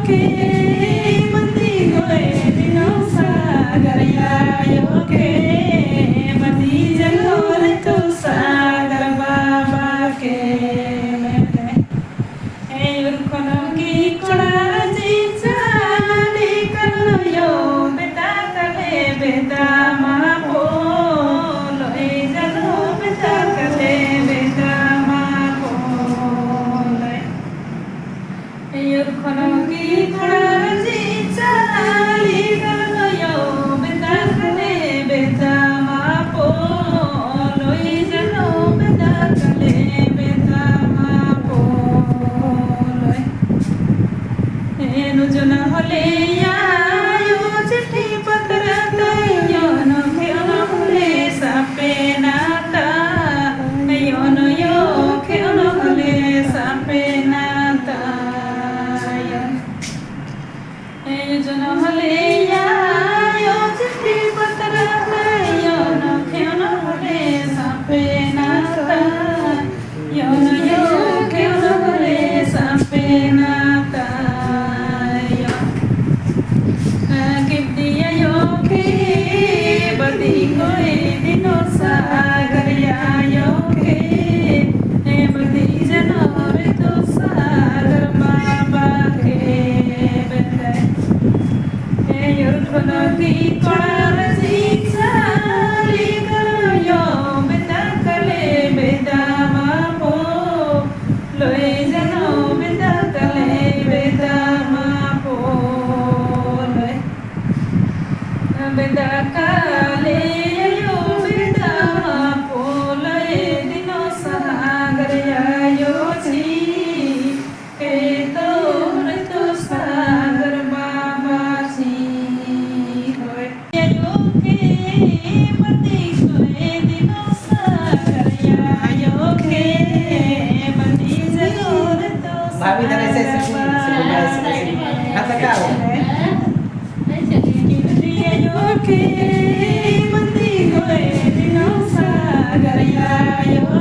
que mandigo no sagar ya yo que mandilla no tu sagar baba que urkono ki kora jicha di kano yo beta kale beta ma po lo e jano beta kale beta ma po urkono ki kora jicha di kano yo beta kale beta ma po lo e jano beta kale beta ma po नुजन होले आयो चिट्ठी पत्र तयन खेन होले सापे नाता Mayon यो खेन होले सापे नाता नुजन होले आयो चिट्ठी पत्र तयन खेन होले सापे नाता यन यो खेन होले सापे नाता Digo dino sagar ya yo que badija no to sagar baba ke bete yor kono ki kora jicha li karo yo beta kale beta ma po loi jano beta kale beta ma po loi beta kale भाभी इधर ऐसे ऐसे घुमा ऐसे हाथ लगाओ que mandigo no sagar ya yo